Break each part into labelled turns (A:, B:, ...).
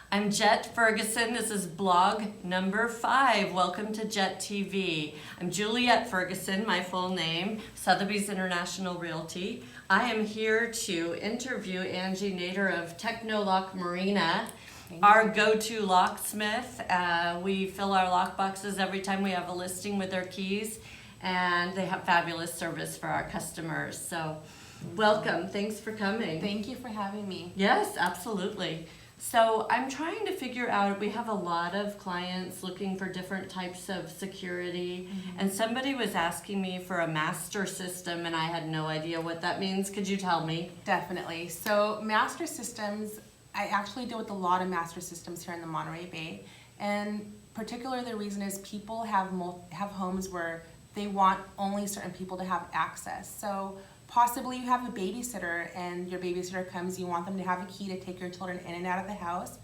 A: I'm Jette Ferguson. This is blog number 5. Welcome to Jette TV. I'm Juliette Ferguson, my full name, Sotheby's International Realty. I am here to interview Angie Nader of Techno Lock Marina, our go-to locksmith. We fill our lock boxes every time we have a listing with their keys, and they have fabulous service for our customers. So welcome. Thanks for coming.
B: Thank you for having me.
A: Yes, absolutely. So I'm trying to figure out, we have a lot of clients looking for different types of security, and somebody was asking me for a master system, and I had no idea what that means. Could you tell me?
B: Definitely. So master systems, I actually deal with a lot of master systems here in the Monterey Bay, and particularly the reason is people have homes where they want only certain people to have access. So possibly you have a babysitter and your babysitter comes, you want them to have a key to take your children in and out of the house,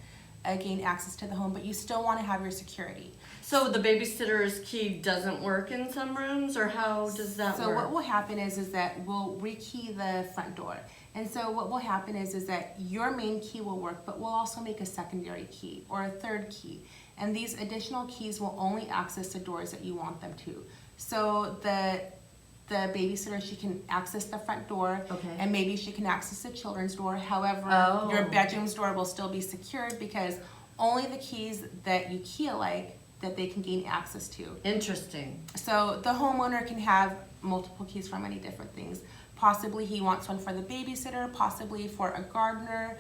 B: gain access to the home, but you still want to have your security.
A: So the babysitter's key doesn't work in some rooms, or how does that work?
B: So what will happen is that we'll rekey the front door. And so what will happen is that your main key will work, but we'll also make a secondary key or a third key. And these additional keys will only access the doors that you want them to. So the babysitter, she can access the front door, and maybe she can access the children's door. However, your bedroom's door will still be secured because only the keys that you key alike that they can gain access to.
A: Interesting.
B: So the homeowner can have multiple keys for many different things. Possibly he wants one for the babysitter, possibly for a gardener,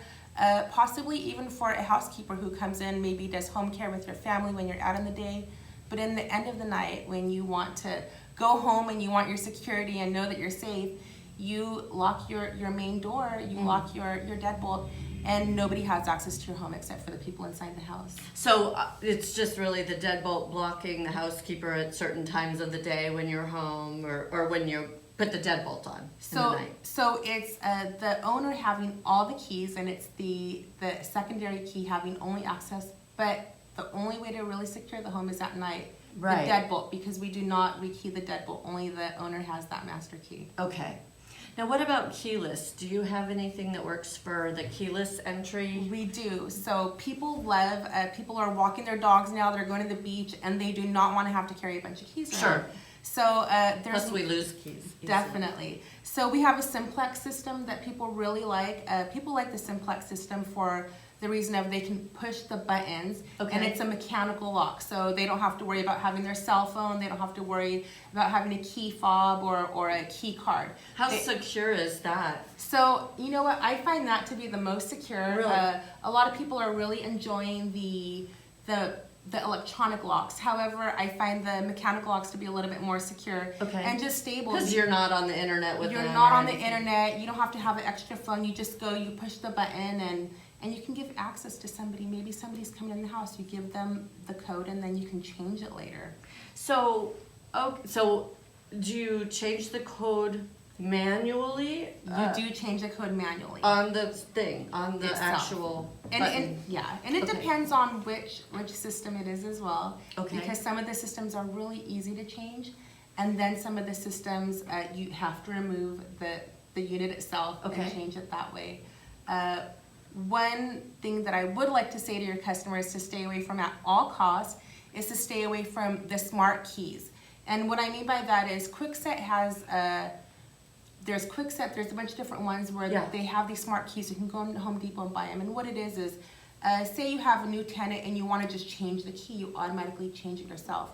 B: possibly even for a housekeeper who comes in, maybe does home care with your family when you're out in the day. But in the end of the night, when you want to go home and you want your security and know that you're safe, you lock your main door, you lock your deadbolt, and nobody has access to your home except for the people inside the house.
A: So it's just really the deadbolt blocking the housekeeper at certain times of the day when you're home, or when you put the deadbolt on in the night.
B: So it's the owner having all the keys, and it's the secondary key having only access, but the only way to really secure the home is at night.
A: Right.
B: The deadbolt, because we do not rekey the deadbolt. Only the owner has that master key.
A: Okay. Now what about keyless? Do you have anything that works for the keyless entry?
B: We do. So people are walking their dogs now, they're going to the beach, and they do not want to have to carry a bunch of keys around.
A: Sure.
B: So
A: Plus we lose keys.
B: Definitely. So we have a simplex system that people really like. People like the simplex system for the reason of they can push the buttons, and it's a mechanical lock, so they don't have to worry about having their cell phone, they don't have to worry about having a key fob or a key card.
A: How secure is that?
B: So you know what, I find that to be the most secure.
A: Really?
B: A lot of people are really enjoying the electronic locks. However, I find the mechanical locks to be a little bit more secure and just stable.
A: Because you're not on the internet with them.
B: You're not on the internet, you don't have to have an extra phone, you just go, you push the button, and you can give access to somebody. Maybe somebody's coming in the house, you give them the code, and then you can change it later.
A: So, so do you change the code manually?
B: You do change the code manually.
A: On the thing, on the actual button.
B: And it depends on which system it is as well.
A: Okay.
B: Because some of the systems are really easy to change, and then some of the systems you have to remove the unit itself and change it that way. One thing that I would like to say to your customers to stay away from at all costs is to stay away from the smart keys. And what I mean by that is Kwikset has there's Kwikset, there's a bunch of different ones where they have these smart keys. You can go into Home Depot and buy them. And what it is say you have a new tenant and you want to just change the key, you automatically change it yourself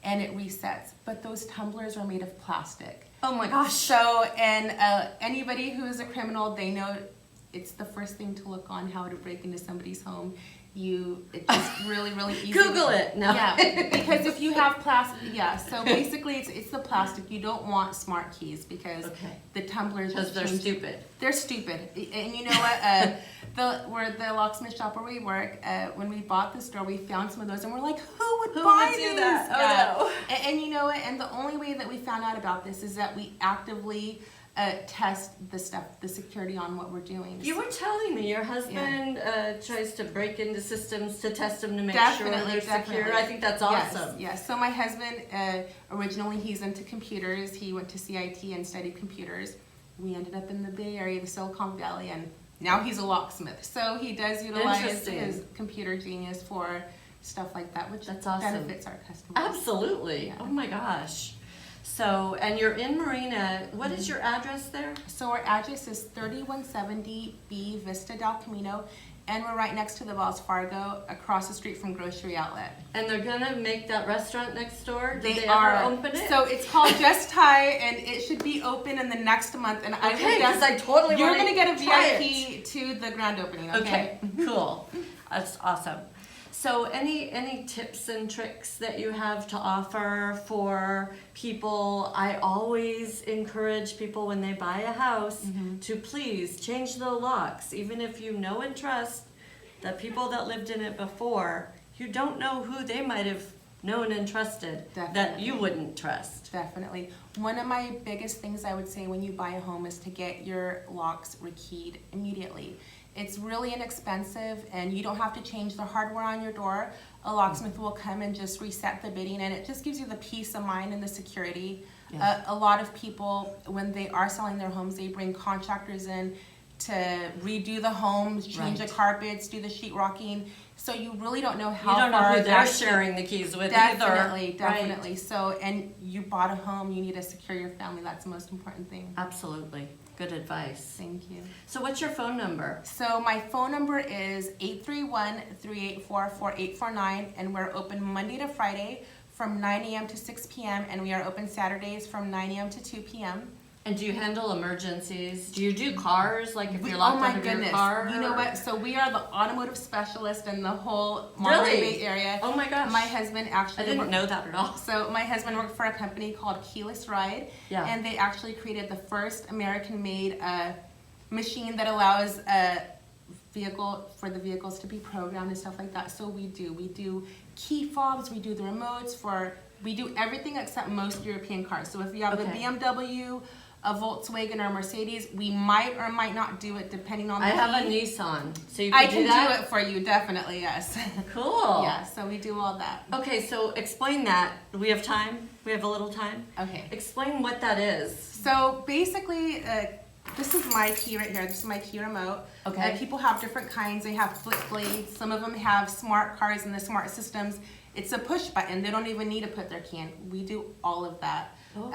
B: and it resets. But those tumblers are made of plastic.
A: Oh my gosh.
B: So, and anybody who is a criminal, they know it's the first thing to look on how to break into somebody's home. It's just really easy.
A: Google it. No.
B: Yeah, because if you have plastic, so basically it's the plastic. You don't want smart keys because the tumblers
A: because they're stupid.
B: They're stupid. And you know what? The locksmith shop where we work, when we bought the store, we found some of those, and we're like, who would buy
A: do
B: these?
A: that? Oh no.
B: And you know what? And the only way that we found out about this is that we actively test the security on what we're doing.
A: You were telling me your husband tries to break into systems to test them to make sure they're secure. I think that's awesome.
B: Yes. So my husband, originally he's into computers. He went to CIT and studied computers. We ended up in the Bay Area, the Silicon Valley, and now he's a locksmith. So he does utilize
A: Interesting.
B: his computer genius for stuff like that, which
A: That's awesome.
B: benefits our customers.
A: Absolutely.
B: Yeah.
A: Oh my gosh. So, and you're in Marina. What is your address there?
B: So our address is 3170 B Vista del Camino, and we're right next to the Wells Fargo, across the street from Grocery Outlet.
A: And they're gonna make that restaurant next door? Did they
B: are
A: ever open it?
B: So it's called Just Thai, and it should be open in the next month. And I
A: Okay,
B: would guess
A: 'cause I totally
B: you're
A: wanna
B: gonna get a
A: try
B: VIP to the grand opening.
A: Okay, cool. That's awesome. So any tips and tricks that you have to offer for people? I always encourage people when they buy a house to please change the locks, even if you know and trust the people that lived in it before. You don't know who they might have known and trusted that
B: Definitely.
A: you wouldn't trust.
B: Definitely. One of my biggest things I would say when you buy a home is to get your locks rekeyed immediately. It's really inexpensive, and you don't have to change the hardware on your door. A locksmith will come and just reset the bitting, and it just gives you the peace of mind and the security.
A: Yeah.
B: A lot of people, when they are selling their homes, they bring contractors in to redo the homes, change the
A: Right.
B: carpets, do the sheetrocking. So you really don't know how
A: You don't know
B: far
A: who they're
B: that's-
A: sharing the keys with
B: Definitely,
A: either. Right.
B: definitely. So, and you bought a home, you need to secure your family. That's the most important thing.
A: Absolutely. Good advice.
B: Thank you.
A: So what's your phone number?
B: So my phone number is 831-384-4849, and we're open Monday to Friday from 9 a.m. to 6 p.m. and we are open Saturdays from 9 a.m. to 2 p.m.
A: And do you handle emergencies? Do you do cars, like if you're
B: Oh
A: locked
B: my
A: out of your
B: goodness!
A: car?
B: You know what? So we are the automotive specialist in the whole Monterey
A: Really?
B: Bay area.
A: Oh my gosh.
B: My husband actually
A: I didn't know that at all.
B: So my husband worked for a company called Keyless Ride,
A: Yeah.
B: and they actually created the first American-made machine that allows a vehicle for the vehicles to be programmed and stuff like that. So we do key fobs, we do the remotes we do everything except most European cars. So if you have
A: Okay.
B: a BMW, a Volkswagen, or a Mercedes, we might or might not do it depending on the
A: I have a
B: key.
A: Nissan, so you
B: I
A: can
B: can
A: do that?
B: do it for you, definitely, yes.
A: Cool.
B: Yeah, so we do all that.
A: Okay, so explain that. We have time? We have a little time?
B: Okay.
A: Explain what that is.
B: So basically, this is my key right here. This is my key remote.
A: Okay.
B: People have different kinds. They have flip blades. Some of them have smart cards and the smart systems. It's a push button. They don't even need to put their key in. We do all of that.
A: Oh.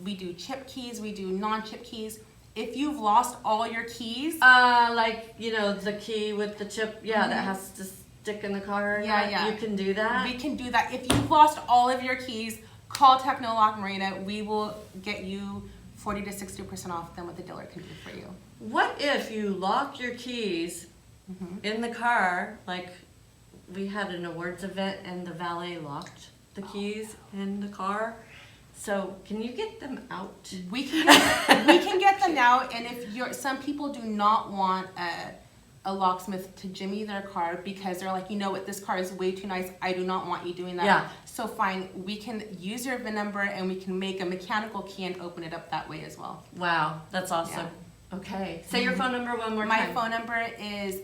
B: We do chip keys. We do non-chip keys. If you've lost all your keys,
A: Like, you know, the key with the chip, that has to stick in the car.
B: Yeah.
A: You can do that?
B: we can do that. If you've lost all of your keys, call Techno Lock Marina. We will get you 40 to 60% off than what the dealer can do for you.
A: What if you lock your keys in the car, like we had an awards event and the valet locked the keys in the car? So can you get them out?
B: We can get them out, and if some people do not want a locksmith to jimmy their car because they're like, you know what, this car is way too nice. I do not want you doing that.
A: Yeah.
B: So fine, we can use your VIN number and we can make a mechanical key and open it up that way as well.
A: Wow, that's awesome. Okay, say your phone number one more
B: My
A: time.
B: phone number is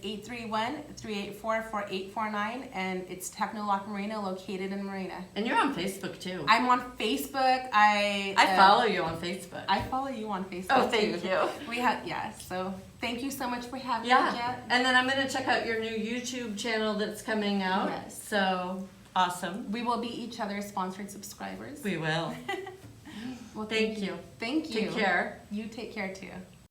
B: 831-384-4849, and it's Techno Lock Marina, located in Marina.
A: And you're on Facebook too.
B: I'm on Facebook. I
A: follow you on Facebook.
B: I follow you on Facebook.
A: Oh, thank
B: too.
A: you.
B: We have so thank you so much for having me,
A: Yeah,
B: Jette.
A: and then I'm gonna check out your new YouTube channel that's coming out.
B: Yes.
A: So awesome.
B: We will be each other's sponsored subscribers.
A: We will.
B: Well,
A: Thank you.
B: Thank you.
A: Take care.
B: You take care too.